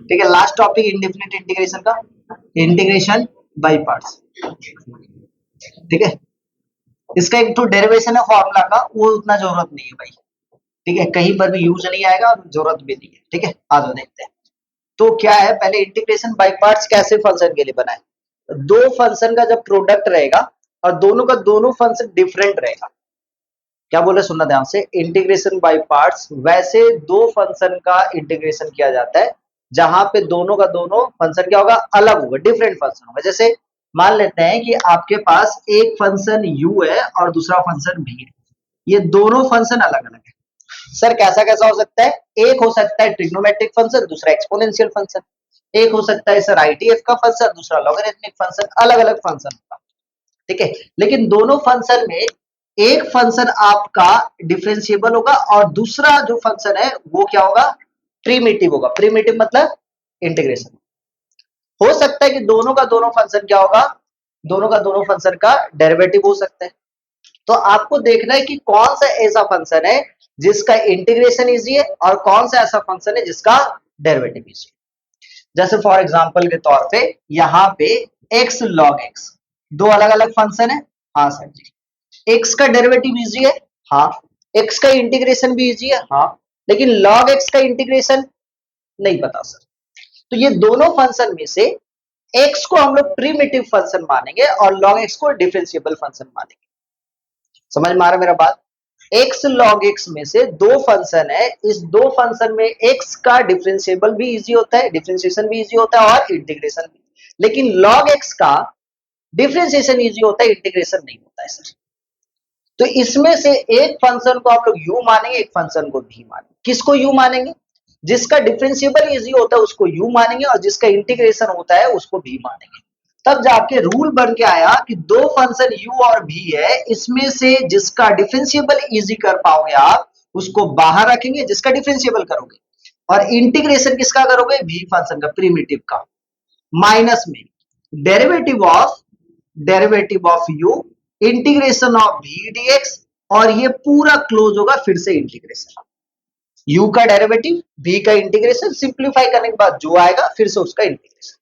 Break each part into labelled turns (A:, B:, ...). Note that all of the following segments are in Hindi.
A: ठीक है, लास्ट टॉपिक इंडेफिनिट इंटीग्रेशन का, इंटीग्रेशन बाय पार्ट्स। ठीक है, इसका एक तो डेरिवेशन है फॉर्मूला का, वो उतना जरूरत नहीं है भाई। ठीक है, कहीं पर भी यूज नहीं आएगा और जरूरत भी नहीं है। ठीक है, आ जाओ देखते हैं। तो क्या है, पहले इंटीग्रेशन बाय पार्ट्स कैसे फंक्शन के लिए बनाए। दो फंक्शन का जब प्रोडक्ट रहेगा और दोनों का दोनों फंक्शन डिफरेंट रहेगा। क्या बोले, सुनना ध्यान से। इंटीग्रेशन बाय पार्ट्स वैसे दो फंक्शन का इंटीग्रेशन किया जाता है जहां पे दोनों का दोनों फंक्शन क्या होगा, अलग होगा, डिफरेंट फंक्शन होगा। जैसे मान लेते हैं कि आपके पास एक फंक्शन u है और दूसरा फंक्शन v है, ये दोनों फंक्शन अलग अलग है। सर कैसा कैसा हो सकता है, एक हो सकता है ट्रिग्नोमेट्रिक फंक्शन, दूसरा एक्सपोनेंशियल फंक्शन। एक हो सकता है सर आईटीएफ का फंक्शन, दूसरा लॉगरिथमिक फंक्शन, अलग अलग फंक्शन होगा। ठीक है, लेकिन दोनों फंक्शन में एक फंक्शन आपका डिफरेंशिएबल होगा और दूसरा जो फंक्शन है वो क्या होगा, प्रिमिटिव होगा। प्रिमिटिव मतलब इंटीग्रेशन। हो सकता है कि दोनों का दोनों फंक्शन क्या होगा, दोनों का दोनों फंक्शन का डेरिवेटिव हो सकता है। तो आपको देखना है कि कौन सा ऐसा फंक्शन है जिसका इंटीग्रेशन इजी है और कौन सा ऐसा फंक्शन है जिसका डेरिवेटिव इजी है। जैसे फॉर एग्जांपल के तौर पे यहाँ पे x log x, दो अलग अलग फंक्शन है। हाँ सर जी, x का डेरिवेटिव इजी है, हाँ। x का इंटीग्रेशन भी इजी है, हाँ। लेकिन log x का इंटीग्रेशन नहीं पता सर। तो ये दोनों फंक्शन में से x को हम लोग प्रिमिटिव फंक्शन मानेंगे और log x को डिफरेंशिएबल फंक्शन मानेंगे। समझ में आ रहा है मेरा बात। x log x में से दो फंक्शन है, इस दो फंक्शन में x का डिफरेंशिएबल भी इजी होता है, डिफरेंशिएशन भी इजी होता है और इंटीग्रेशन भी। लेकिन log x का डिफरेंशिएशन इजी होता है, इंटीग्रेशन नहीं होता है सर। तो इसमें से एक फंक्शन को आप लोग u मानेंगे, एक फंक्शन को v मानेंगे। किसको u मानेंगे, जिसका डिफरेंशिएबल इजी होता है उसको u मानेंगे और जिसका इंटीग्रेशन होता है उसको v मानेंगे। तब जाके रूल बन के आया कि दो फंक्शन u और v है, इसमें से जिसका डिफरेंशिएबल इजी कर पाओगे आप उसको बाहर रखेंगे, जिसका डिफरेंशिएबल करोगे, और इंटीग्रेशन किसका करोगे, v फंक्शन का, प्रिमिटिव का, माइनस में derivative of u integration of v dx, और ये पूरा क्लोज होगा फिर से इंटीग्रेशन। u का डेरिवेटिव, v का इंटीग्रेशन, सिंप्लीफाई करने के बाद जो आएगा फिर से उसका इंटीग्रेशन।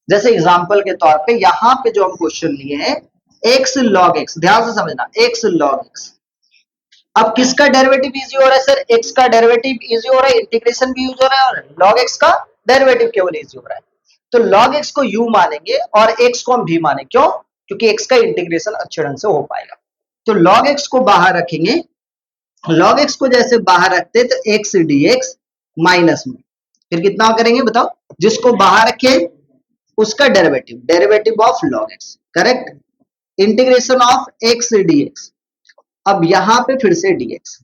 A: जैसे एग्जांपल के तौर पे यहां पे जो हम क्वेश्चन लिए हैं x log x, ध्यान से समझना, x log x। अब किसका डेरिवेटिव इजी हो रहा है सर, x का डेरिवेटिव इजी हो रहा है, इंटीग्रेशन भी यूज हो रहा है, और log x का डेरिवेटिव केवल इजी हो रहा है। तो log x को u मानेंगे और x को हम v मानेंगे। क्यों, क्योंकि x का इंटीग्रेशन अच्छे ढंग से हो पाएगा। तो log x को बाहर रखेंगे, log x को जैसे बाहर रखते तो x dx माइनस में, फिर कितना करेंगे बताओ, जिसको बाहर रखे उसका derivative, derivative of log x, correct, integration of x dx। अब यहां पे फिर से dx,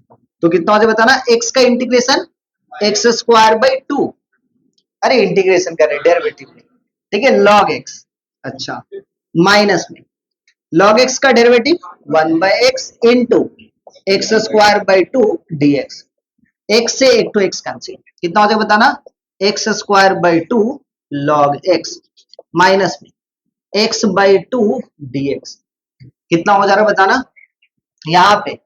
A: तो कितना हो जाए बताना, x का इंटीग्रेशन x स्क्वायर बाई 2, अरे इंटीग्रेशन कर रहे डेरिवेटिव में, ठीक है, log x, अच्छा, माइनस में log x का derivative 1 by x into x square by 2 dx। x से एक तो x कैंसिल, कितना हो जाए बताना, x square by 2 log x minus में x बाई 2 dx। कितना हो जा रहा है बताना, यहाँ पे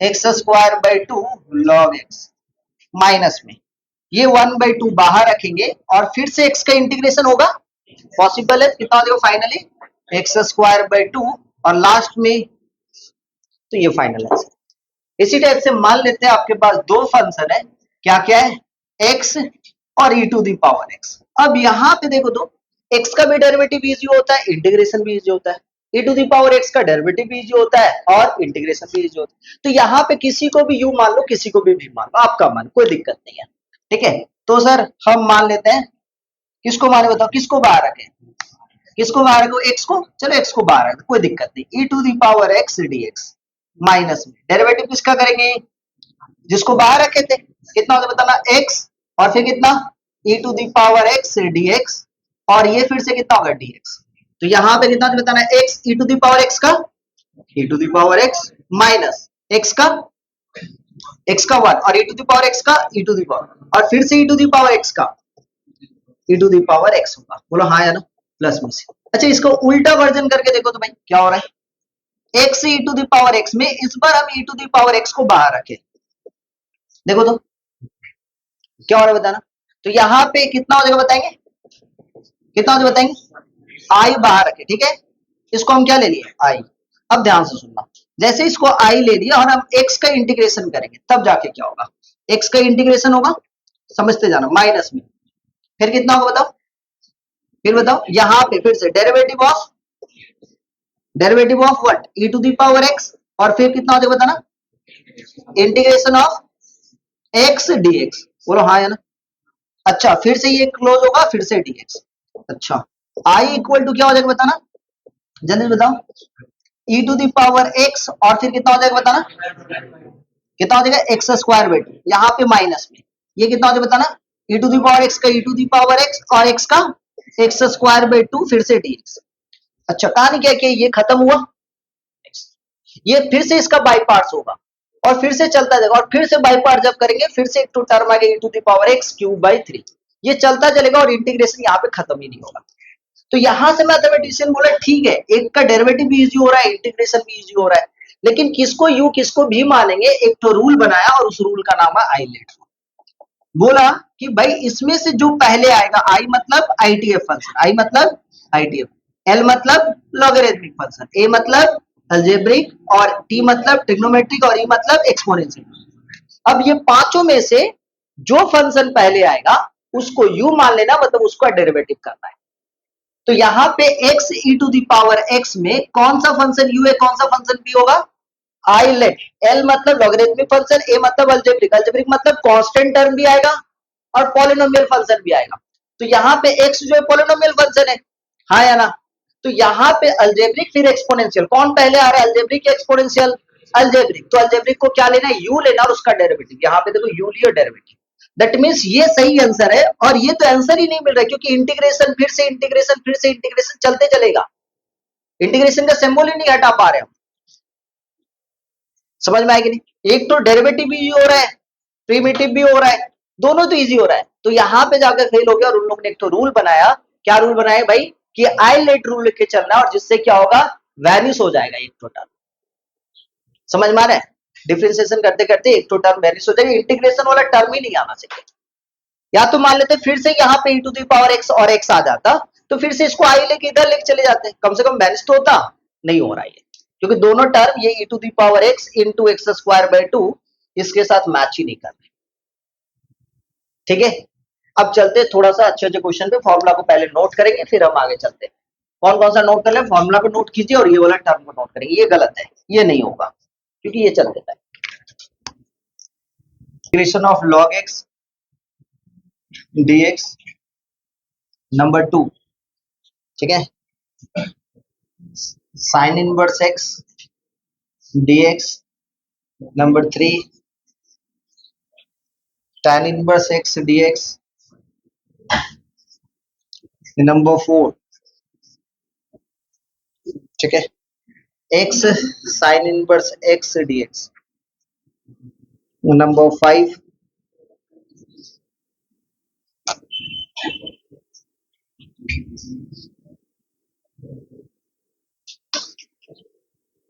A: x square by 2 log x minus में ये 1 बाई 2 बाहर रखेंगे और फिर से x का इंटीग्रेशन होगा, पॉसिबल है। कितना हो जाएगा फाइनली, एक्स स्क्वायर बाई 2 और लास्ट में, तो ये फाइनल आंसर। इसी टाइप से मान लेते हैं आपके पास दो फंक्शन है, क्या क्या है, x और e to the power x। अब यहाँ पे देखो तो x का भी डेरिवेटिव इजी होता है, इंटीग्रेशन भी इजी होता है, e to the power x का डेरिवेटिव भी इजी होता है और इंटीग्रेशन भी इजी होता है। तो यहाँ पे किसी को भी u मान लो, किसी को भी v मान लो, आपका मान, कोई दिक्कत नहीं है। ठीक है, तो सर हम मान लेते हैं, किसको माने बताओ, किसको बाहर रखें, किसको बाहर रखो, x को, चलो x को बाहर रखो, कोई दिक्कत नहीं, e to the power x dx minus में डेरिवेटिव किसका करेंगे, जिसको बाहर रखे थे, कितना होता है बताना, x और फिर कितना, e to the power x dx, और ये फिर से कितना होगा dx। तो यहाँ पे कितना बताना है, x e to the power x का, e to the power x minus x का 1 और e to the power x का e टू दी पावर, और फिर से e to the power x का e to the power x होगा। बोलो हाँ या ना, प्लस में से। अच्छा, इसको उल्टा वर्जन करके देखो तो भाई क्या हो रहा है, x e to the power x में इस बार हम e to the power x को बाहर रखें, देखो तो क्या हो रहा है बताना। तो यहाँ पे कितना हो जाएगा बताएंगे, कितना हो जाएगा बताएंगे, आई बाहर रखे, ठीक है। इसको हम क्या ले लिए, आई। अब ध्यान से सुनना, जैसे इसको आई ले लिया और हम एक्स का इंटीग्रेशन करेंगे तब जाके क्या होगा, एक्स का इंटीग्रेशन होगा, समझते जाना, माइनस में फिर कितना होगा बताओ, फिर बताओ यहाँ पे फिर से derivative of what, e to the power x, और फिर कितना हो जाएगा बताना, इंटीग्रेशन ऑफ एक्स डीएक्स, बोलो हाँ है ना। अच्छा फिर से ये क्लोज होगा, फिर से डीएक्स। अच्छा आई इक्वल टू क्या हो जाएगा बताना, जल्दी बताओ, ई टू द पावर एक्स, और फिर कितना हो जाएगा बताना, कितना हो जाएगा, एक्स स्क्वायर बाई टू, यहाँ पे माइनस में ये कितना हो जाएगा बताना, ई टू द पावर एक्स का ई टू द पावर एक्स और एक्स का एक्स स्क्वायर बाई टू, फिर से डीएक्स। अच्छा कहानी क्या कि ये खत्म हुआ, ये फिर से इसका बाई पार्ट्स होगा और फिर से चलता जाएगा, और फिर से बाई पार्ट जब करेंगे फिर से एक तो टर्म आ गया e to the power x cube by three, ये चलता चलेगा और इंटीग्रेशन यहाँ पे खत्म ही नहीं होगा। तो यहां से मैथमेटिशियन बोला ठीक है, एक का डेरिवेटिव भी इजी हो रहा है, इंटीग्रेशन भी इजी हो रहा है, लेकिन किसको यू किसको भी मानेंगे, एक तो रूल बनाया और उस रूल का नाम है आइलेट। बोला कि भाई इसमें से जो पहले आएगा, आई मतलब आईटीएफ फंक्शन, आई मतलब आईटीएफ, एल मतलब लॉगरिथमिक फंक्शन, ए मतलब अलजेब्रिक, और टी मतलब ट्रिग्नोमेट्रिक, और ई मतलब एक्सपोनेंशियल। अब ये पांचों में से जो फंक्शन पहले आएगा उसको यू मान लेना, मतलब उसका डेरिवेटिव करना है। तो यहाँ पे x e to the power x में कौन सा फंक्शन u है, कौन सा फंक्शन v होगा, आइलेट। l मतलब लॉगरिथमिक फंक्शन, a मतलब अलजेब्रिक, अलजेब्रिक मतलब कांस्टेंट टर्म भी आएगा और पॉलिनोमियल फंक्शन भी आएगा। तो यहाँ पे x जो है पॉलिनोमियल फंक्शन है, हाँ या ना। तो यहाँ पे अलजेब्रिक फिर एक्सपोनेंशियल, कौन पहले आ रहा है, अलजेब्रिक या एक्सपोनेंशियल, अलजेब्रिक। तो अलजेब्रिक को क्या लेना है, u लेना और उसका डेरिवेटिव, यहाँ पे देखो u Leo derivative, that means ये सही आंसर है। और ये तो आंसर ही नहीं मिल रहा है क्योंकि इंटीग्रेशन फिर से इंटीग्रेशन फिर से इंटीग्रेशन चलते चलेगा, इंटीग्रेशन का सिंबल ही नहीं हटा पा रहे हम। समझ में आएगी नहीं, एक तो डेरिवेटिव भी हो रहा है, प्रीमिटिव भी हो रहा है, दोनों तो इजी हो रहा है। तो यहाँ पे जाकर फेल हो गया और उन लोगों ने एक तो रूल बनाया, क्या रूल बनाया भाई, कि आइलेट रूल लिख के चलना, और जिससे क्या होगा, वैनिश हो जाएगा एक तो टर्म। समझ में आ रहा है, डिफरेंशिएशन करते करते एक तो टर्म वैनिश हो जाएगा, इंटीग्रेशन वाला टर्म ही नहीं आना चाहिए। या तो मान लेते फिर से यहाँ पे e to the power x और x आ जाता, तो फिर से इसको आई लेके इधर लेके चले जाते, कम से कम बैलेंस तो होता, नहीं हो रहा है क्योंकि दोनों टर्म ये e to the power x into x square by two इसके साथ मैच ही नहीं कर रहे। ठीक है, अब चलते थोड़ा सा अच्छे अच्छे क्वेश्चन पे, फॉर्मूला को पहले नोट करेंगे फिर हम आगे चलते हैं। कौन कौन सा नोट कर ले, फॉर्मूला को नोट कीजिए और ये वाला टर्म को नोट करेंगे, ये गलत है, ये नहीं होगा क्योंकि ये चल देता है। Integration of log x dx number 2, ठीक है, sign inverse x dx number 3, tan inverse x dx number 4, ठीक है, x sign inverse x dx number 5,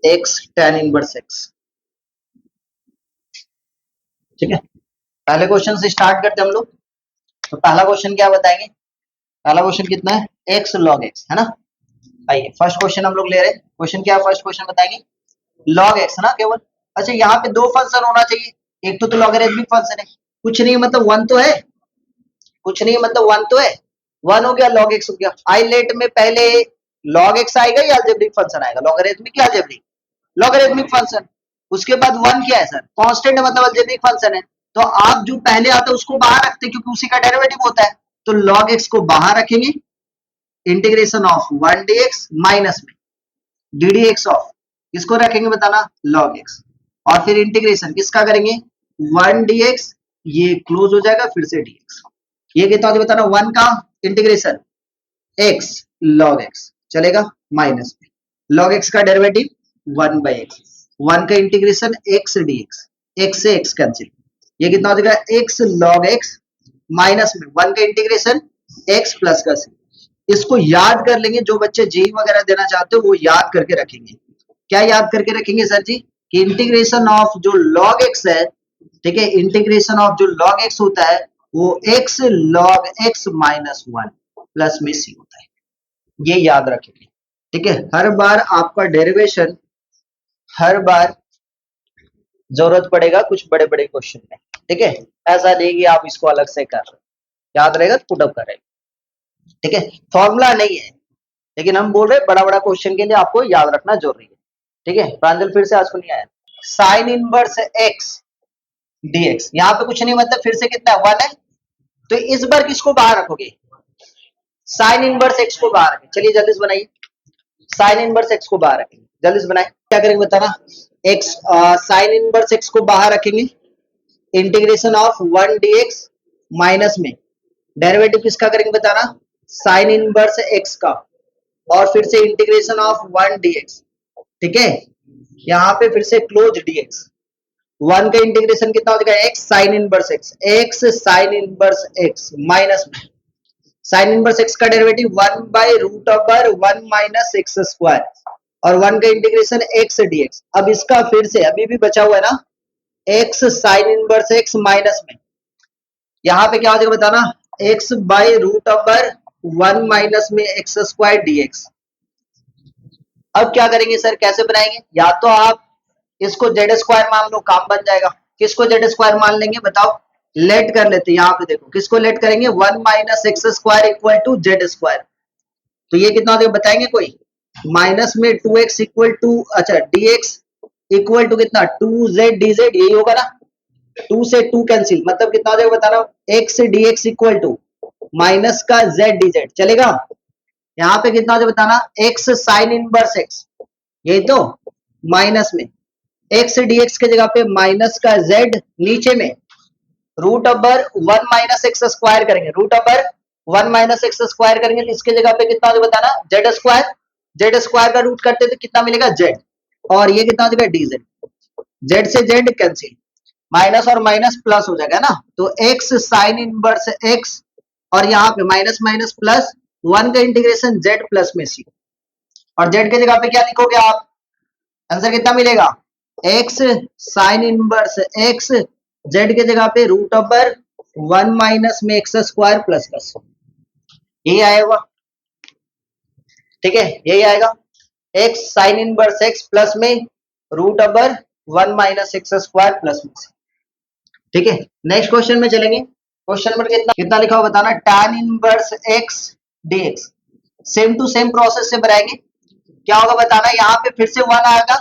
A: x tan inverse x। ठीक है, पहले क्वेश्चन से स्टार्ट करते हैं हम लोग। तो पहला क्वेश्चन क्या बताएंगे, पहला क्वेश्चन कितना है, x log x, है ना। आइए फर्स्ट क्वेश्चन हम लोग ले रहे हैं, क्वेश्चन क्या है, फर्स्ट क्वेश्चन बताएंगे, log x ना केवल। अच्छा यहाँ पे दो फंक्शन होना चाहिए, एक तो लॉगरिथमिक फंक्शन है, कुछ नहीं मतलब वन तो है, कुछ नहीं मतलब वन तो है, वन हो गया, log x हो गया। आइलेट में पहले log x आएगा या अलजेब्रिक फंक्शन आएगा, लॉगरिथमिक या अलजेब्रिक, लॉगरिथमिक फंक्शन। उसके बाद वन क्या है सर, कांस्टेंट मतलब अलजेब्रिक फंक्शन है, तो आप जो पहले आता है उसको बाहर रखते हैं क्योंकि उसी का डेरिवेटिव होता है, तो log x को बाहर रखेंगे, इंटीग्रेशन ऑफ 1 dx माइनस में ddx ऑफ, किसको रखेंगे बताना, log x, और फिर इंटीग्रेशन किसका करेंगे, 1 dx, ये क्लोज हो जाएगा, फिर से dx, ये कितना हो बताना, 1 का इंटीग्रेशन x log x चलेगा, माइनस में log x का डेरिवेटिव 1 बाई एक्स, 1 का इंटीग्रेशन x dx, x से x कैंसिल, ये कितना हो जाएगा, x log x माइनस में 1 का इंटीग्रेशन x प्लस का c। इसको याद कर लेंगे, जो बच्चे जेई वगैरह देना चाहते हो वो याद करके रखेंगे। क्या याद करके रखेंगे सर जी, कि इंटीग्रेशन ऑफ जो log x है, ठीक है, इंटीग्रेशन ऑफ जो log x होता है वो x log x minus 1 plus में c होता है, ये याद रखेंगे। ठीक है, हर बार आपका डेरिवेशन, हर बार जरूरत पड़ेगा कुछ बड़े बड़े क्वेश्चन में। ठीक है, ऐसा नहीं कि आप इसको अलग से कर रहे, याद रहेगा तो पुटअप करेंगे। ठीक है, फॉर्मूला नहीं है, लेकिन हम बोल रहे हैं बड़ा बड़ा क्वेश्चन के लिए आपको याद रखना जरूरी है। ठीक है, प्रांजल फिर से आज को नहीं आया। साइन इनवर्स एक्स डीएक्स, यहाँ पे कुछ नहीं, मतलब फिर से कितना है, 1 है, तो इस बार किसको बाहर रखोगे, साइन इनवर्स एक्स को बाहर रखें। चलिए जल्दी से बनाइए, साइन इनवर्स एक्स को बाहर रखेंगे, जल्दी से बनाए। क्या करेंगे बताना, एक्स साइन इनवर्स एक्स को बाहर रखेंगे, इंटीग्रेशन ऑफ 1 डीएक्स माइनस में डेरिवेटिव किसका करेंगे बताना, साइन इनवर्स एक्स का, और फिर से इंटीग्रेशन ऑफ 1 डीएक्स। ठीक है, यहाँ पे फिर से क्लोज डीएक्स, 1 का इंटीग्रेशन कितना हो जाएगा, x sine inverse x, x sine inverse x minus में साइन इनवर्स एक्स का derivative 1 by root over 1 minus x square, और 1 का इंटीग्रेशन एक्स डीएक्स। अब इसका फिर से अभी भी बचा हुआ है ना, x sine inverse x minus में, यहाँ पे क्या हो जाएगा बताना, x by root over 1 minus में एक्स स्क्वायर डीएक्स। अब क्या करेंगे सर, कैसे बनाएंगे, या तो आप इसको जेड स्क्वायर मान लो, काम बन जाएगा। किसको जेड स्क्वायर मान लेंगे बताओ, लेट कर लेते हैं, यहाँ पे देखो किसको लेट करेंगे, 1 minus x square equal to z square, तो ये कितना होगा बताएंगे कोई, माइनस में 2x इक्वल टू, अच्छा dx इक्वल टू कितना 2z dz, यही होगा ना, 2 से 2 कैंसिल, मतलब कितना हो जाएगा बताना, x dx equal to minus का z dz, चलेगा। यहाँ पे कितना हो जाएगा बताना, x साइन इनवर्स x, यही तो, माइनस में x dx के जगह पे माइनस का z, नीचे में root over 1 minus x square करेंगे, root over 1 minus x square करेंगे, तो इसके जगह पे कितना हो बताना, जेड स्क्वायर, जेड स्क्वायर का रूट करते तो कितना मिलेगा जेड, और ये कितना हो जाएगा डीजेड, जेड से जेड कैंसिल, माइनस और माइनस प्लस हो जाएगा ना, तो एक्स साइन इनवर्स एक्स, और यहाँ पे माइनस माइनस प्लस, 1 का इंटीग्रेशन जेड प्लस में सी, और जेड के जगह पे क्या लिखोगे आप, आंसर कितना मिलेगा, x sine inverse x, z के जगह पे रूट ओवर 1 माइनस में एक्स स्क्वायर प्लस प्लस, यही आएगा। ठीक है, यही आएगा, x sine inverse x plus में root over 1 minus x square plus में। ठीक है, नेक्स्ट क्वेश्चन में चलेंगे। क्वेश्चन नंबर कितना कितना लिखा हुआ बताना, tan inverse x dx, same to same process से बनाएंगे। क्या होगा बताना, यहाँ पे फिर से 1 आएगा,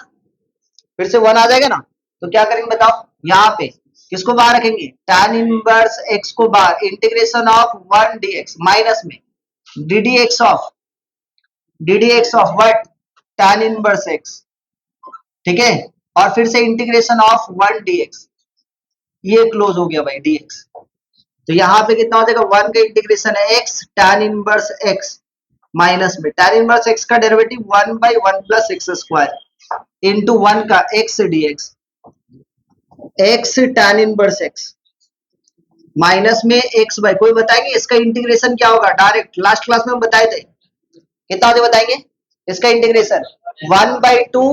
A: फिर से 1 आ जाएगा ना, तो क्या करेंगे बताओ, यहाँ पे किसको बाहर रखेंगे, tan इनवर्स x को बाहर, इंटीग्रेशन ऑफ 1 dx माइनस में ddx of what, tan inverse x। ठीक है, और फिर से इंटीग्रेशन ऑफ 1 dx, ये क्लोज हो गया भाई dx, तो यहाँ पे कितना हो जाएगा, 1 का इंटीग्रेशन है x tan inverse x minus में tan इनवर्स x का derivative 1 by 1 plus x square into 1 का x dx, x tan inverse x minus में x बाई, कोई बताएंगे इसका इंटीग्रेशन क्या होगा, डायरेक्ट लास्ट क्लास में हम बताए थे, कितना होते बताएंगे इसका इंटीग्रेशन, 1 बाई 2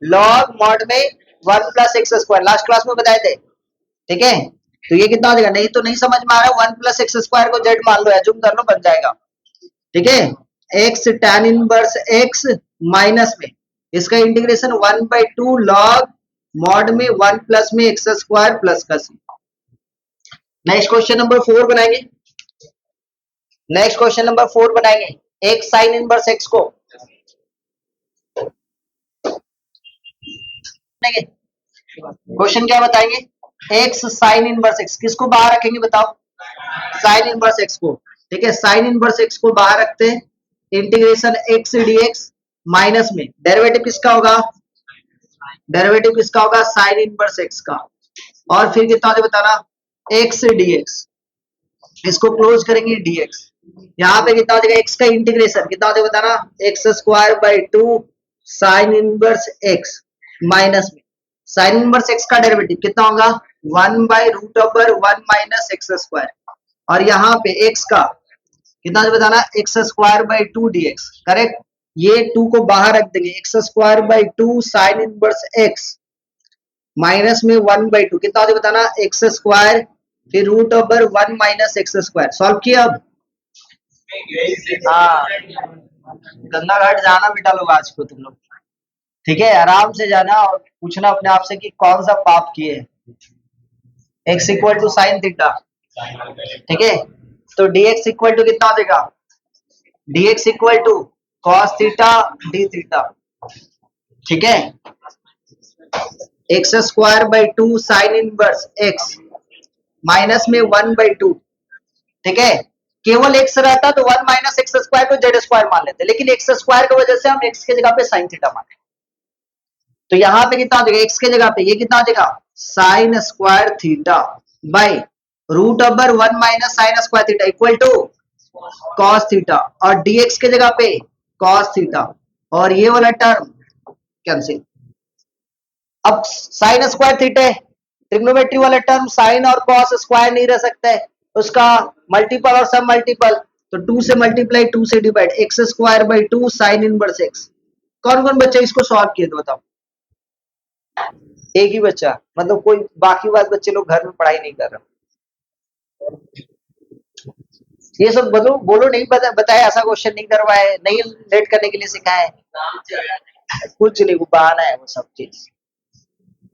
A: लॉग मॉड में 1 plus x square, last class में बताए थे। ठीक है, तो ये कितना हो जाएगा, नहीं तो नहीं समझ में आ रहा है, 1 प्लस एक्स स्क्वायर को जेड मान लो, एज्यूम कर लो, बन जाएगा। ठीक है, x tan inverse x minus में इसका इंटीग्रेशन 1 बाई 2 लॉग मॉड में 1 प्लस में एक्स स्क्वायर प्लस का सी। नेक्स्ट क्वेश्चन नंबर 4 बनाएंगे, नेक्स्ट क्वेश्चन नंबर 4 बनाएंगे, एक साइन इनवर्स एक्स को क्वेश्चन क्या बताएंगे, एक्स साइन इनवर्स एक्स, किसको बाहर रखेंगे बताओ, साइन इनवर्स एक्स को। ठीक है, साइन इनवर्स एक्स को बाहर रखते हैं, इंटीग्रेशन एक्स डीएक्स माइनस में डेरिवेटिव किसका होगा, डेरिवेटिव किसका होगा, साइन इनवर्स एक्स का, और फिर कितना होगा बताना, एक्स डीएक्स, इसको क्लोज करेंगे dx, यहाँ पे कितना हो जाएगा, x का इंटीग्रेशन कितना हो जाएगा बताना, x square by 2 sine inverse x minus में साइन इनवर्स x का डेरिवेटिव कितना होगा, 1 by root over 1 minus x square, और यहाँ पे x का कितना हो बताना, x square by 2 dx, correct, ये 2 को बाहर रख देंगे, x square by 2 sine inverse x minus में 1/2 कितना हो बताना, एक्स स्क्वायर, फिर root over 1 minus x square. Solve किया अब? हाँ, गंगा घाट जाना बेटा लोग आज को तुम लोग, ठीक है, आराम से जाना और पूछना अपने आप से कि कौन सा पाप किए। X equal to sine theta, ठीक है, तो dx इक्वल टू कितना हो जाएगा, dx equal to cos theta d theta, ठीक है, x square by two sine inverse x minus में 1/2, ठीक है, केवल एक्स रहता तो 1 माइनस एक्स स्क्वायर को जेड स्क्वायर मान लेते, लेकिन एक्स स्क्वायर की वजह से हम एक्स की जगह पे साइन थीटा माने, तो यहाँ पे कितना हो जाएगा, एक्स की जगह पे ये कितना हो जाएगा, sine square theta by root over 1 minus sine square theta equal to cos theta, और dx की जगह पे कॉस थीटा, और ये वाला टर्म कैंसिल। अब साइन स्क्वायर थीटा है, ट्रिग्नोमेट्री वाला टर्म साइन और कॉस स्क्वायर नहीं रह सकता है, उसका मल्टीपल और सब मल्टीपल, तो 2 से मल्टीप्लाई 2 से divide, x square by 2 sine inverse x. कौन कौन बच्चे इसको सॉल्व किए तो बताओ? एक ही बच्चा, मतलब कोई बाकी बात बच्चे लोग घर में पढ़ाई नहीं कर रहे? ये सब बोलो बोलो, नहीं बताया, ऐसा क्वेश्चन नहीं करवाए, नहीं लेट करने के लिए सिखाए, कुछ नहीं, वो बहाना है, वो सब चीज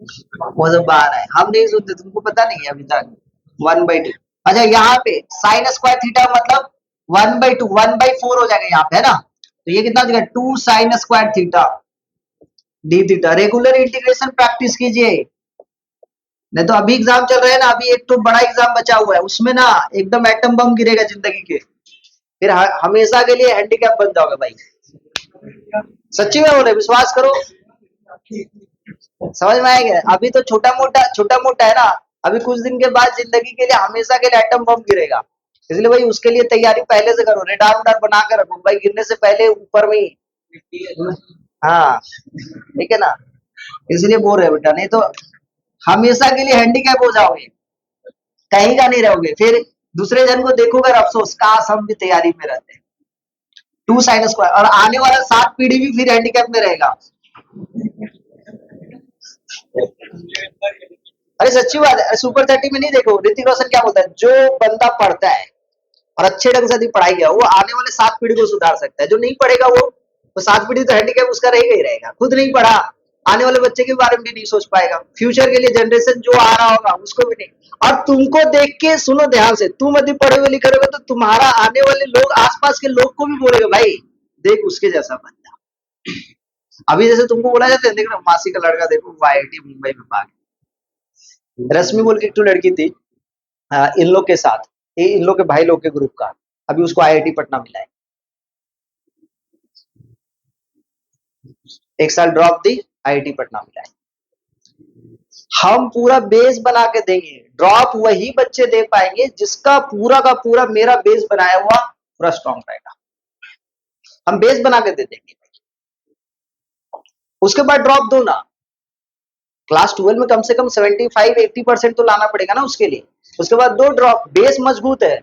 A: वो सब बहाना है, हम नहीं सुनते, तुमको पता नहीं है अभी तक। 1/2, अच्छा यहाँ पे साइन स्क्वायर थीटा मतलब 1/2, 1/4 हो जाएगा यहाँ पे, है ना, तो ये कितना हो जाएगा, 2 sign square theta d theta. Regular integration practice कीजिए, नहीं तो अभी एग्जाम चल रहे हैं ना, अभी एक तो बड़ा एग्जाम बचा हुआ है, उसमें ना एकदम एटम बम गिरेगा जिंदगी के, फिर हमेशा के लिए हैंडीकैप बन जाओगे भाई, सच्ची में बोले, विश्वास करो, समझ में आएगा। अभी तो छोटा मोटा है ना, अभी कुछ दिन के बाद जिंदगी के लिए हमेशा के लिए एटम बम गिरेगा, इसलिए भाई उसके लिए तैयारी पहले से करो, रेडार उडार बना कर रखो भाई, गिरने से पहले ऊपर में ही। हाँ ठीक है ना, इसलिए बोल रहे बेटा, नहीं तो हमेशा के लिए हैंडीकैप हो जाओगे, कहीं का नहीं रहोगे, फिर दूसरे जन को देखोगे अफसोस, काश हम भी तैयारी में रहते। 2 साइन स्क्वायर, और आने वाला 7 पीढ़ी भी फिर हैंडीकैप में रहेगा। अरे सच्ची बात है, सुपर 30 में नहीं देखो ऋतिक रोशन क्या बोलता है, जो बंदा पढ़ता है और अच्छे ढंग से यदि पढ़ाई किया, वो आने वाले 7 पीढ़ी को सुधार सकता है, जो नहीं पढ़ेगा वो तो 7 पीढ़ी तो हैंडीकैप उसका रहेगा ही रहेगा, खुद नहीं पढ़ा, आने वाले बच्चे के बारे में भी नहीं सोच पाएगा, फ्यूचर के लिए जनरेशन जो आ रहा होगा उसको भी नहीं, और तुमको देख के, सुनो ध्यान से, तुम यदि पढ़े हुए लिखे रहोगे तो तुम्हारा आने वाले लोग, आसपास के लोग को भी बोलेगा भाई देख उसके जैसा बंदा। अभी जैसे तुमको बोला जाता है, देख ना मासी का लड़का देखो वो IIT मुंबई में भाग, रश्मि बोल के एक तो लड़की थी, इन लोग के साथ, इन लोग के भाई लोग के ग्रुप का, अभी उसको IIT पटना मिला है, एक साल ड्रॉप दी, IIT पटना मिला है। हम पूरा बेस बना के देंगे, ड्रॉप वही बच्चे दे पाएंगे जिसका पूरा का पूरा मेरा बेस बनाया हुआ पूरा स्ट्रॉन्ग रहेगा, हम बेस बना के दे देंगे, उसके बाद ड्रॉप दो ना, क्लास 12 में कम से कम 75-80% तो लाना पड़ेगा ना उसके लिए, उसके बाद दो ड्रॉप, बेस मजबूत है।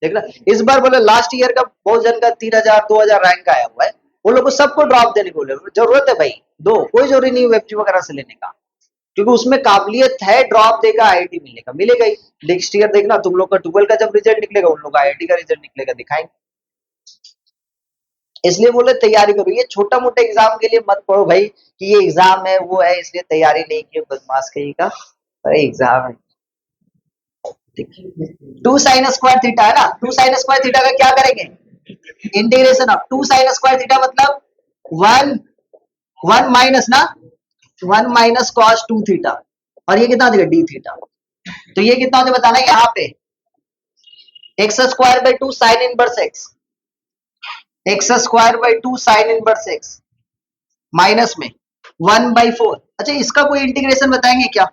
A: देखना इस बार बोले लास्ट ईयर का बहुत जन का 3000 2000 रैंक आया हुआ है, वो लोग को सबको ड्रॉप देने को बोले, जरूरत है भाई दो, कोई जरूरी नहीं वेबजी वगैरह से लेने का, क्योंकि उसमें काबिलियत है, ड्रॉप देगा IIT मिलेगा ही। नेक्स्ट ईयर देखना तुम लोग का 12 का जब रिजल्ट निकलेगा, उन लोग का IIT का रिजल्ट निकलेगा, दिखाएंगे, इसलिए बोले तैयारी करो, ये छोटा मोटा एग्जाम के लिए मत पढ़ो भाई कि ये एग्जाम है वो है इसलिए तैयारी नहीं की, बदमाश कहीं का, अरे एग्जाम है। 2 साइन स्क्वायर थीटा है ना, 2 साइन स्क्वायर थीटा का क्या करेंगे, integration of 2 sign square theta मतलब 1 माइनस ना, 1 माइनस कॉस 2 थीटा, और ये कितना देगा डी थीटा, तो ये कितना होता है बताना, यहाँ पे x square by 2 sine inverse x, x square by 2 sine inverse x minus में 1/4। अच्छा इसका कोई इंटीग्रेशन बताएंगे क्या,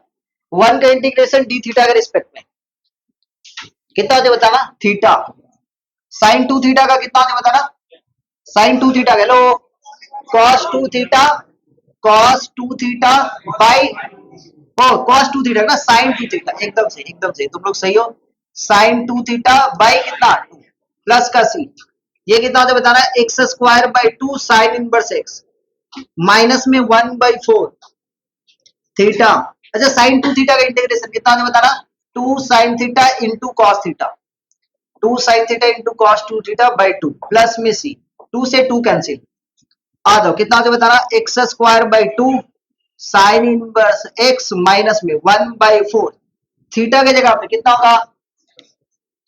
A: 1 का इंटीग्रेशन डी थीटा के रिस्पेक्ट में कितना होता है बताना, थीटा, साइन 2 थीटा का कितना होता है बताना, sine 2 theta hello cos 2 theta, cos 2 theta by cos 2 theta ना साइन 2 थीटा, एकदम सही तुम लोग सही हो, साइन 2 थीटा बाई कितना प्लस का सी, ये कितना होता है बताना, x square by 2 sine inverse x minus में 1/4 थीटा अच्छा साइन 2 थीटा का इंटीग्रेशन कितना होने बताना, 2 sine theta into cos theta, 2 sine theta into cos 2 theta by 2 plus में सी, 2 से 2 कैंसिल, आ जाओ कितना होने बताना, x square by 2 sine inverse x minus में 1/4, थीटा की जगह पे कितना होगा,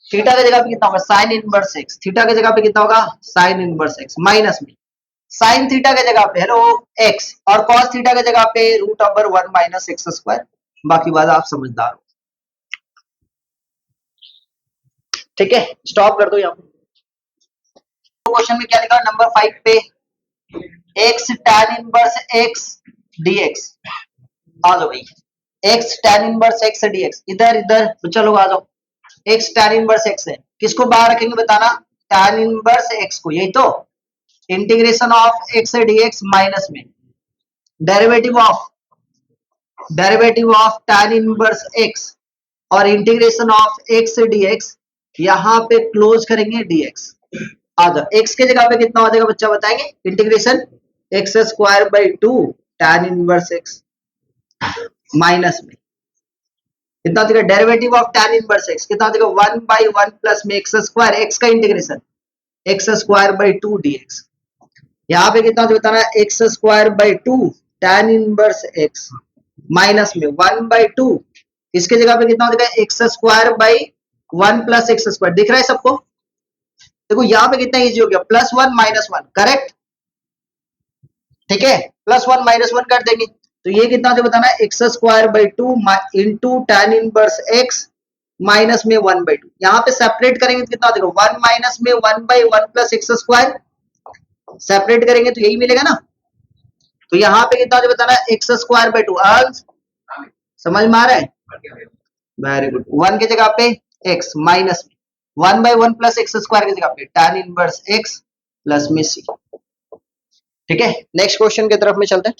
A: थीटा की जगह पे कितना होगा साइन इनवर्स एक्स, थीटा की जगह पे कितना होगा साइन इनवर्स एक्स माइनस में साइन थीटा की जगह पे हेलो एक्स और कॉस थीटा की जगह पे root over 1 minus x square, बाकी बात आप समझदार हो। ठीक है स्टॉप कर दो यहाँ पे। क्वेश्चन में क्या लिखा नंबर 5 पे, x tan inverse x dx, आ जाओ भाई, x tan inverse x dx, इधर इधर बच्चा लोग आ जाओ, एक्स tan इनवर्स एक्स है, किसको बाहर रखेंगे बताना, tan इनवर्स एक्स को, यही तो integration of x dx minus में derivative of tan inverse x और इंटीग्रेशन ऑफ एक्स dx, यहां पे क्लोज करेंगे dx, आ जाओ एक्स के जगह पे कितना हो जाएगा बच्चा बताएंगे, integration x square by 2 tan inverse x minus में कितना देगा derivative of tan inverse x कितना देगा 1/1 प्लस में एक्स स्क्वायर, एक्स का integration x square by 2 dx, यहाँ पे कितना बताना है x square by 2 tan inverse x minus में 1/2, इसके जगह पे कितना देगा x square by 1 plus x square, दिख रहा है सबको, देखो यहाँ पे कितना इजी हो गया +1 -1 करेक्ट, ठीक है +1 -1 कर देंगे तो ये कितना से बताना है x square by 2 into tan inverse x minus में 1/2, यहाँ पे सेपरेट करेंगे तो कितना देखो 1 माइनस में 1/1 प्लस एक्स स्क्वायर, सेपरेट करेंगे तो यही मिलेगा ना, तो यहाँ पे कितना बताना है एक्स स्क्वायर बाई 2, समझ में आ रहा है, वेरी गुड, 1 की जगह पे एक्स माइनस में 1/1 प्लस एक्स स्क्वायर की जगह पे tan इनवर्स एक्स प्लस में सी। ठीक है नेक्स्ट क्वेश्चन की तरफ में चलते हैं।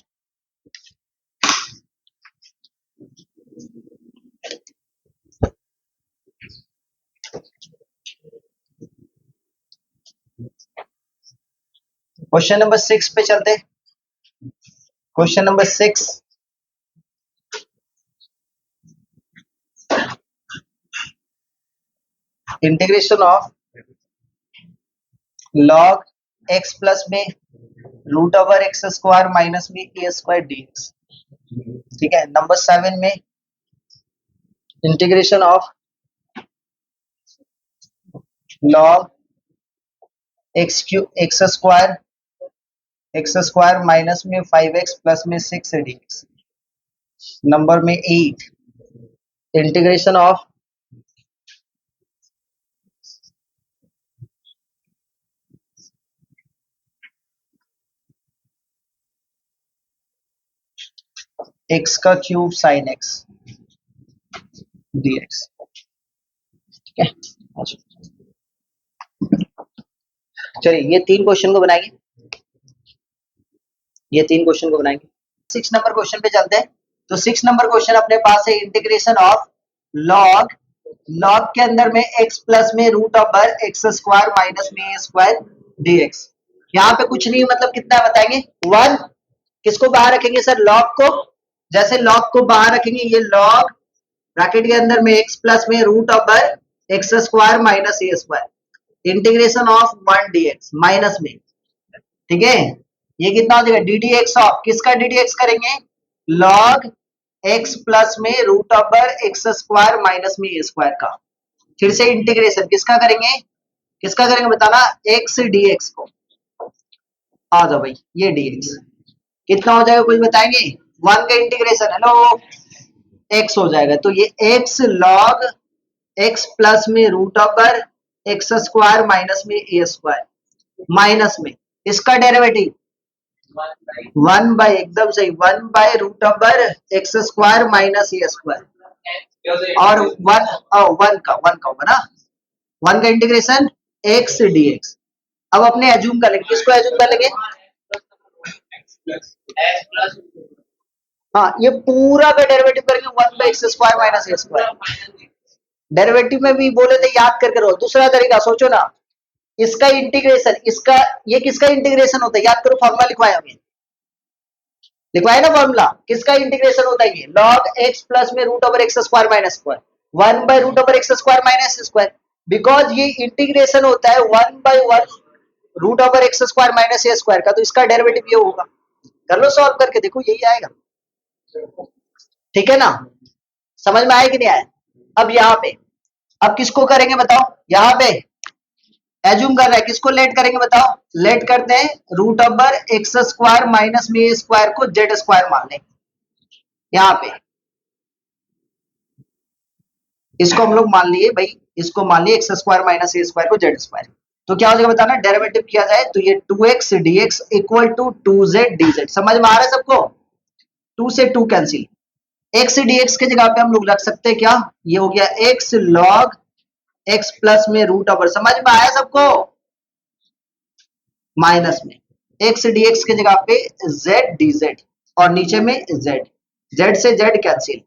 A: क्वेश्चन नंबर 6 पे चलते हैं। Question number 6, integration of log x plus में root over x square minus में ए स्क्वायर dx। ठीक है नंबर 7 में integration of log x square minus में 5x प्लस में 6 dx। नंबर में 8 इंटीग्रेशन ऑफ x का क्यूब साइन x dx। ठीक है चलिए ये 3 क्वेश्चन को बनाएंगे, ये 3 क्वेश्चन को बनाएंगे। 6 नंबर क्वेश्चन पे चलते हैं। तो 6 नंबर क्वेश्चन अपने पास है इंटीग्रेशन ऑफ लॉग, लॉग के अंदर में x प्लस में root over x square minus में ए स्क्वायर dx। यहाँ पे कुछ नहीं मतलब कितना बताएंगे 1, किसको बाहर रखेंगे सर लॉग को, जैसे लॉग को बाहर रखेंगे ये लॉग ब्रैकेट के अंदर में x प्लस में root over x square minus a square integration of 1 dx minus में, ठीक है ये कितना हो जाएगा डी डी एक्स ऑफ, किसका डी डी एक्स करेंगे लॉग एक्स प्लस में root over x square minus में ए स्क्वायर का, फिर से इंटीग्रेशन किसका करेंगे बताना एक्स डी एक्स को, आ जाओ भाई ये डी एक्स कितना हो जाएगा कुछ बताएंगे 1 का इंटीग्रेशन हेलो एक्स हो जाएगा, तो ये एक्स लॉग एक्स प्लस में root over x square minus में ए स्क्वायर माइनस में इसका डेरिवेटिव 1 बाय एकदम सही 1 by root over x square minus a square और 1 का होगा ना 1 का इंटीग्रेशन एक्स डी एक्स। अब अपने एज्यूम कर लेंगे, किसको एज्यूम कर लेंगे, हाँ ये पूरा का डेरिवेटिव करेंगे 1 bye x square minus a square, derivative में भी बोले थे याद करके रहो, दूसरा तरीका सोचो ना, इसका इंटीग्रेशन, इसका ये किसका इंटीग्रेशन होता है याद करो, फॉर्मूला लिखवाया हमें लिखवाए ना फॉर्मूला, किसका इंटीग्रेशन होता है ये, log x प्लस में root over x square minus square, 1/√x² because ये इंटीग्रेशन होता है 1/1 root over x square minus a square का, तो इसका डेरिवेटिव ये होगा। कर लो सॉल्व करके देखो, यही आएगा। ठीक है ना, समझ में आया कि नहीं आया। अब यहाँ पे अब किसको करेंगे बताओ, यहाँ पे एज्यूम कर रहा है, किसको लेट करेंगे बताओ, लेट करते हैं root over x square minus में ए स्क्वायर को जेड स्क्वायर मान लें। यहाँ पे इसको हम लोग मान लिए भाई, इसको मान लिए x square minus a square को जेड स्क्वायर। तो क्या हो जाएगा बताना, डेरिवेटिव किया जाए तो ये 2x dx equal to 2z dz। समझ में आ रहा है सबको, 2 से 2 कैंसिल, x dx के जगह पे हम लोग रख सकते हैं क्या, ये हो गया x log x प्लस में रूट ओवर, समझ में आया सबको, माइनस में x dx के जगह पे z dz और नीचे में z, z से z कैंसिल,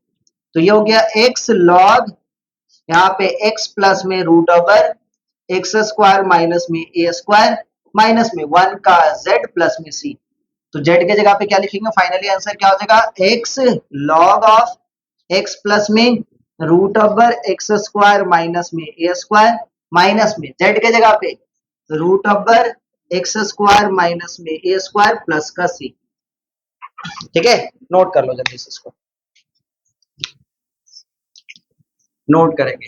A: तो ये हो गया x log यहाँ पे x प्लस में root over x square minus में ए स्क्वायर माइनस में 1 का z प्लस में c। तो z के जगह पे क्या लिखेंगे, फाइनली आंसर क्या हो जाएगा, x log of x plus में root over x square minus में ए स्क्वायर माइनस में z के जगह पे root over x square minus में ए स्क्वायर प्लस का c। ठीक है, नोट कर लो जल्दी से, इसको नोट करेंगे।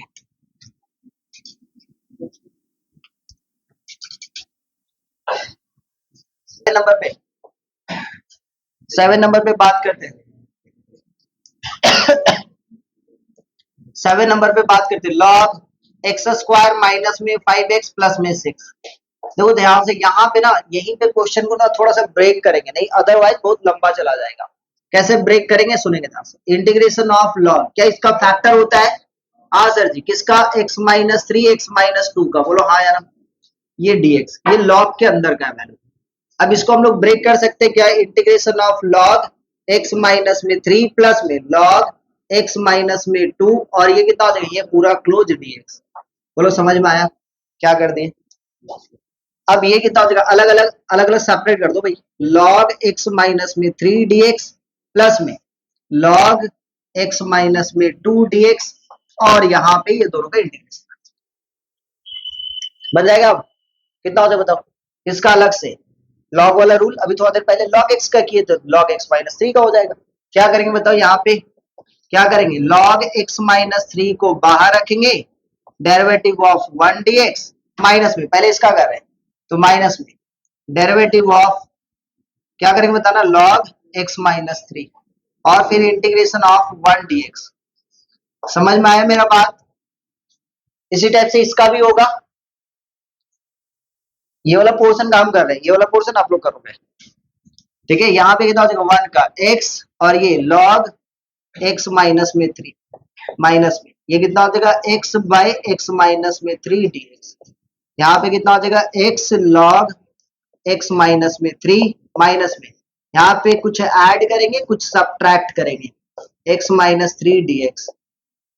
A: नंबर पे 7 नंबर पे बात करते हैं, 7 नंबर पे बात करते हैं, लॉग एक्स स्क्वायर माइनस में 5x प्लस में 6। देखो ध्यान से यहाँ पे ना, यहीं पे क्वेश्चन को ना थोड़ा सा ब्रेक करेंगे, नहीं अदरवाइज बहुत लंबा चला जाएगा। कैसे ब्रेक करेंगे सुनेंगे ध्यान से, इंटीग्रेशन ऑफ लॉग, क्या इसका फैक्टर होता है, हाँ सर जी, किसका, x माइनस 3 x माइनस 2 का, बोलो हाँ यार, ये dx ये लॉग के अंदर का वैल्यू। अब इसको हम लोग ब्रेक कर सकते हैं, क्या, integration of log x minus में 3 प्लस में लॉग x माइनस में 2, और ये कितना हो जाएगा, ये पूरा क्लोज dx। बोलो समझ में आया, क्या कर दें, अब ये कितना हो जाएगा, अलग अलग सेपरेट कर दो भाई, log x माइनस में 3 dx प्लस में log x माइनस में 2 dx, और यहाँ पे ये दोनों का इंटीग्रेशन बन जाएगा। अब कितना हो जाएगा बताओ, इसका अलग से लॉग वाला रूल, अभी थोड़ा देर पहले log x का किए तो log x माइनस 3 का हो जाएगा। क्या करेंगे बताओ, यहाँ पे क्या करेंगे, log x माइनस 3 को बाहर रखेंगे, डेरिवेटिव ऑफ 1 dx माइनस में, पहले इसका कर रहे हैं तो माइनस में डेरिवेटिव ऑफ क्या करेंगे बताना, log x माइनस 3 और फिर इंटीग्रेशन ऑफ 1 dx। समझ में आया मेरा बात, इसी टाइप से इसका भी होगा। ये वाला पोर्शन काम कर रहे हैं, ये वाला पोर्शन आप लोग करोगे। ठीक है, यहाँ पे कितना हो जाएगा 1 का x और ये log x माइनस में 3 माइनस में, ये कितना हो जाएगा x बाय x माइनस में 3 dx। यहाँ पे कितना हो जाएगा x log x माइनस में 3 माइनस में, यहाँ पे कुछ ऐड करेंगे कुछ सब्ट्रैक्ट करेंगे, x माइनस 3 dx।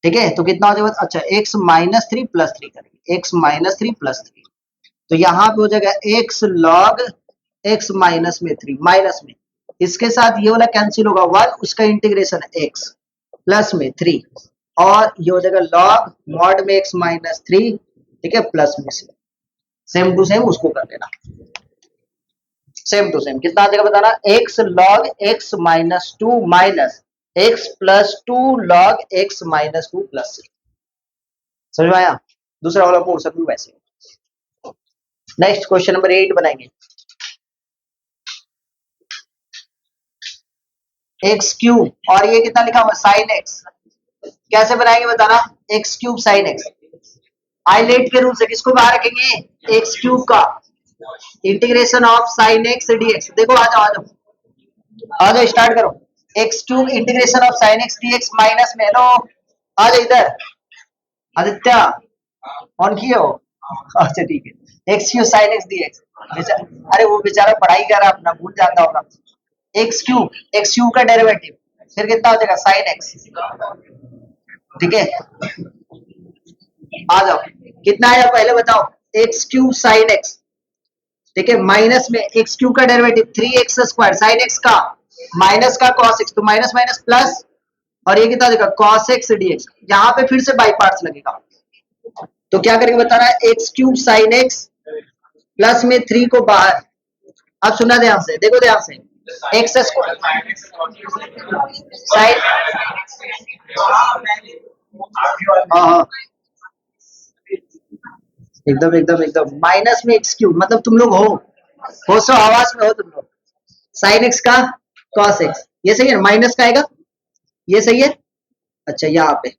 A: ठीक है, तो कितना हो जाएगा, अच्छा x माइनस 3 प्लस 3 करेंगे, x माइनस 3 प्लस 3, तो यहाँ पे हो जाएगा x log x माइनस में 3 माइनस में, इसके साथ ये वाला कैंसिल होगा 1, उसका इंटीग्रेशन x प्लस में 3, और ये हो जाएगा log मॉड में x माइनस 3, ठीक है, प्लस में से, सेम टू सेम उसको कर लेना, सेम टू सेम कितना आ जाएगा बताना, x log x minus 2 minus x plus 2 log x minus 2 plus 3। समझ में आया, दूसरा वाला पोर्शन भी वैसे। नेक्स्ट क्वेश्चन नंबर 8 बनाएंगे, एक्स क्यूब और ये कितना लिखा हुआ साइन एक्स, कैसे बनाएंगे बताना, x cube sine x, ILATE के रूल से किसको बाहर रखेंगे, एक्स क्यूब का integration of sine x dx. देखो आ जाओ आ जाओ आ जाओ, स्टार्ट करो, x cube integration of sine x dx minus में, हेलो आ जाओ इधर, आदित्य ऑन किए हो, अच्छा ठीक है, x cube sine x dx, अरे वो बेचारा पढ़ाई कर रहा है अपना, भूल जाता होगा, एक्स क्यूब का डेरिवेटिव फिर कितना हो जाएगा साइन एक्स। ठीक है, आ जाओ, कितना आया पहले बताओ, एक्स क्यूब साइन एक्स, ठीक है, माइनस में एक्स क्यूब का derivative 3x square sine x का, माइनस का cos x, तो माइनस माइनस प्लस, और ये कितना देगा cos x dx। यहाँ पे फिर से बाई पार्ट्स लगेगा, तो क्या करेंगे बता रहा है, x cube sine x plus में 3 को बाहर। अब सुना ध्यान से, देखो ध्यान से, एक्स स्क्वायर साइन, हाँ हाँ, एकदम एकदम एकदम, माइनस में एक्स क्यूब, मतलब तुम लोग हो सो आवाज में हो तुम लोग, साइन एक्स का कॉस एक्स, ये सही है, माइनस का आएगा, ये सही है। अच्छा यहाँ पे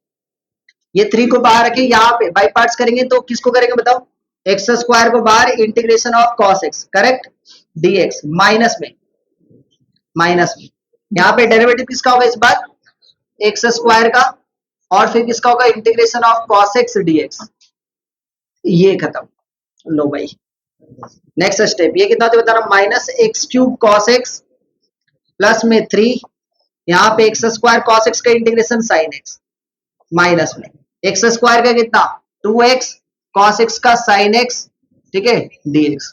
A: ये 3 को बाहर रखें, यहाँ पे बाई पार्ट्स करेंगे तो किसको करेंगे बताओ, एक्स स्क्वायर को बाहर, integration of cos x, correct, dx, minus में यहाँ पे डेरिवेटिव किसका होगा इस बार, एक्स स्क्वायर का, और फिर किसका होगा, integration of cos x dx, ये खत्म। लो भाई, नेक्स्ट स्टेप, ये कितना बता रहा, minus x cube cos x plus में 3, यहाँ पे एक्स स्क्वायर कॉस एक्स का इंटीग्रेशन साइन एक्स, माइनस में एक्स स्क्वायर का कितना 2x कॉस एक्स का साइन एक्स, ठीक है, dx,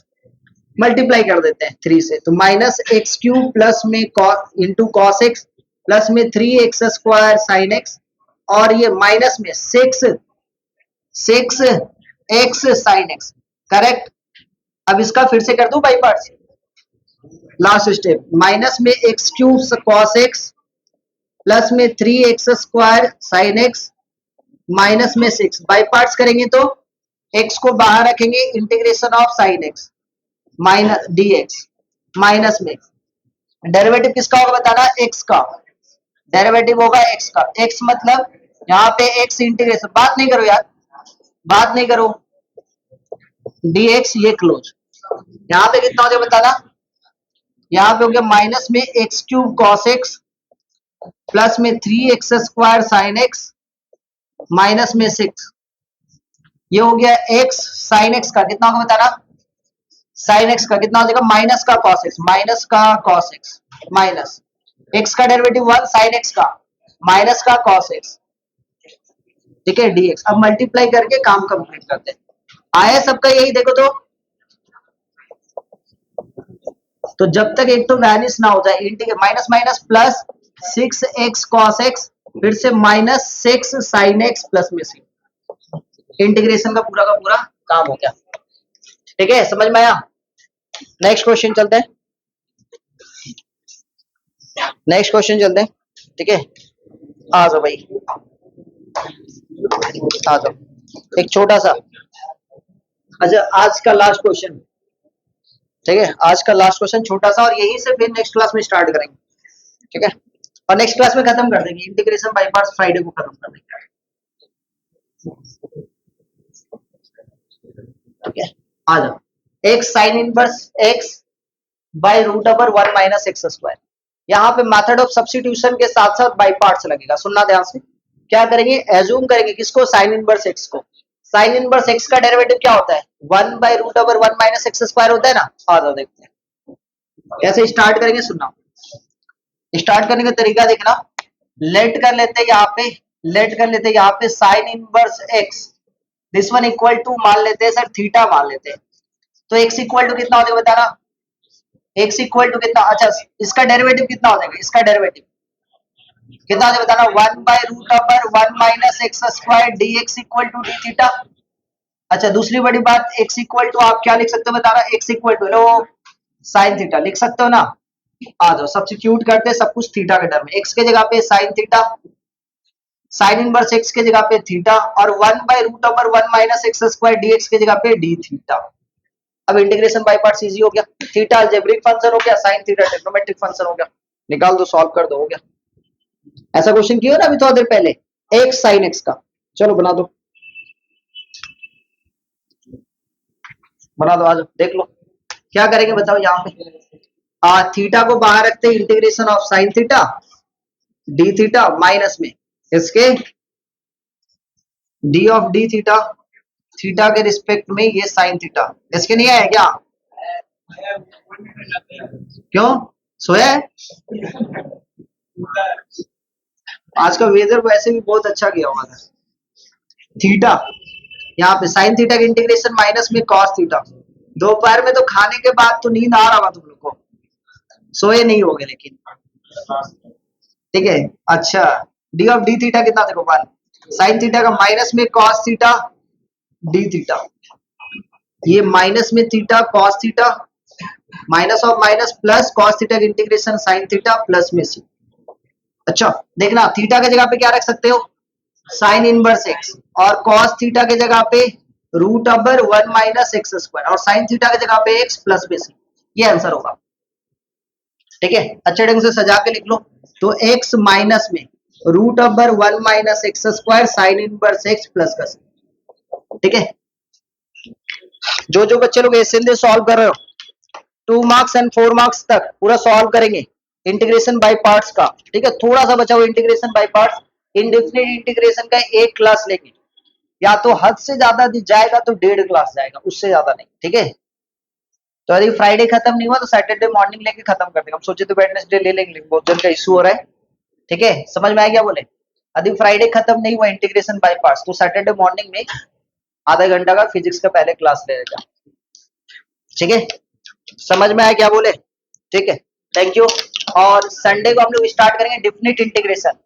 A: मल्टीप्लाई कर देते हैं 3 से, तो माइनस एक्स क्यूब प्लस में इंटू कॉस एक्स प्लस में 3x स्क्वायर साइन एक्स, और ये माइनस में 6x साइन एक्स, करेक्ट। अब इसका फिर से कर दूं by parts, last step, minus में x cube cos x plus में 3x square sine x minus में 6, बाई पार्ट्स करेंगे तो x को बाहर रखेंगे, integration of sine x minus dx, minus में डेरिवेटिव किसका होगा बताना, x का, डेरिवेटिव होगा x का, x मतलब यहाँ पे x इंटीग्रेशन, बात नहीं करो यार, बात नहीं करो, dx, ये क्लोज, यहाँ पे कितना हो जाएगा बताना, यहाँ पे हो गया माइनस में x cube cos x plus में 3x square sine x minus में 6, ये हो गया x साइन एक्स का कितना होगा बताना, साइन एक्स का कितना हो जाएगा, माइनस का कॉस एक्स, माइनस का कॉस एक्स, माइनस एक्स का डेरिवेटिव 1, साइन एक्स का माइनस का कॉस एक्स, ठीक है, dx। अब मल्टीप्लाई करके काम कंप्लीट करते हैं, आया सबका यही, देखो तो जब तक एक तो वैनिश ना हो जाए, integrate minus minus plus 6x cos x, फिर से माइनस 6 sin x प्लस में 6, इंटीग्रेशन का पूरा काम हो गया, ठीक है, समझ में आया। नेक्स्ट क्वेश्चन चलते हैं, नेक्स्ट क्वेश्चन चलते हैं, ठीक है, आ जाओ भाई, आ जाओ, एक छोटा सा, अच्छा आज का लास्ट क्वेश्चन, ठीक है, आज का लास्ट क्वेश्चन छोटा सा, और यहीं से फिर नेक्स्ट क्लास में स्टार्ट करेंगे, ठीक है, और नेक्स्ट क्लास में खत्म कर देंगे इंटीग्रेशन बाय पार्ट्स, फ्राइडे को खत्म कर देंगे, ठीक है, आ जाओ, x sine inverse x by root over 1 minus x square, यहाँ पे मेथड ऑफ सब्स्टिट्यूशन के साथ साथ बाय पार्ट्स लगेगा, सुनना ध्यान से, क्या करेंगे, एज्यूम करेंगे किसको, साइन इनवर्स एक्स को, साइन इनवर्स एक्स का डेरिवेटिव क्या होता है, 1 by root over 1 minus x square होता है ना, आ जाओ देखते हैं कैसे स्टार्ट करेंगे, सुनना, स्टार्ट करने का तरीका देखना, लेट कर लेते हैं यहाँ पे, लेट कर लेते हैं यहाँ पे sine inverse x, this one equal to मान लेते हैं सर थीटा मान लेते हैं, तो एक्स इक्वल टू कितना हो जाएगा बताना, एक्स इक्वल टू कितना, अच्छा इसका डेरिवेटिव कितना हो जाएगा, इसका डेरिवेटिव कितना हो जाएगा बताना, 1 by root over 1 minus x square d x equal to d theta. अच्छा दूसरी बड़ी बात, एक्स इक्वल टू आप क्या लिख सकते हो बताना, एक्स इक्वल टू लो साइन थीटा लिख सकते हो ना, आ जाओ सब्स्टिट्यूट करते हैं सब कुछ थीटा के टर्म में, एक्स के जगह पे sine theta, sine inverse x के जगह पे थीटा, और 1 by root over 1 minus x square dx के जगह पे डी थीटा। अब इंटीग्रेशन बाय पार्ट्स इजी हो गया, थीटा अलजेब्रिक फंक्शन हो गया, साइन थीटा ट्रिग्नोमेट्रिक फंक्शन हो गया, निकाल दो, सॉल्व कर दो, हो गया। ऐसा क्वेश्चन किया ना अभी थोड़ी देर पहले, एक्स साइन एक्स का, चलो बना दो, बना दो, आ जाओ देख लो क्या करेंगे बताओ, यहाँ पे थीटा को बाहर रखते हैं, integration of sine theta d theta minus में इसके D of D theta, theta के रिस्पेक्ट में ये साइन थीटा, इसके नहीं है क्या, क्यों सोया है, आज का वेदर वैसे भी बहुत अच्छा गया हुआ था, थीटा यहाँ पे साइन थीटा के इंटीग्रेशन माइनस में कॉस थीटा, दोपहर में तो खाने के बाद तो नींद आ रहा होगा तुम लोग को, सोए नहीं होगे लेकिन ठीक है। अच्छा, डी ऑफ डी थीटा कितना देखो 1, साइन थीटा का माइनस में कॉस थीटा डी थीटा, ये माइनस में theta cos theta, minus of minus plus cos theta का इंटीग्रेशन साइन थीटा प्लस में सी। अच्छा देखना, थीटा की जगह पे क्या रख सकते हो, साइन इनवर्स एक्स, और कॉस थीटा की जगह पे root over 1 minus x square, और साइन थीटा की जगह पे एक्स प्लस में सी। ये आंसर होगा। ठीक है, अच्छे ढंग से सजा के लिख लो। तो x माइनस में root over 1 minus x square sine inverse x plus का सी। ठीक है, जो जो बच्चे लोग एसएल सॉल्व कर रहे हो 2 मार्क्स एंड 4 मार्क्स तक पूरा सॉल्व करेंगे इंटीग्रेशन बाय पार्ट्स का। ठीक है, थोड़ा सा बचा हुआ integration by parts, indefinite integration का एक क्लास लेंगे, या तो हद से ज्यादा जाएगा तो 1.5 क्लास जाएगा, उससे ज्यादा नहीं। ठीक है, तो यदि फ्राइडे खत्म नहीं हुआ तो सैटरडे मॉर्निंग लेके खत्म कर देंगे। हम सोचे तो वेडनेसडे ले लेंगे, बहुत जन का इशू हो रहा है। ठीक है, समझ में आया क्या बोले, यदि फ्राइडे खत्म नहीं हुआ इंटीग्रेशन बाय पार्ट्स तो सैटरडे मॉर्निंग में आधा घंटा का फिजिक्स का पहले क्लास ले लेगा। ठीक है, समझ में आया क्या बोले। ठीक है, थैंक यू। और संडे को हम लोग स्टार्ट करेंगे डेफिनेट इंटीग्रेशन।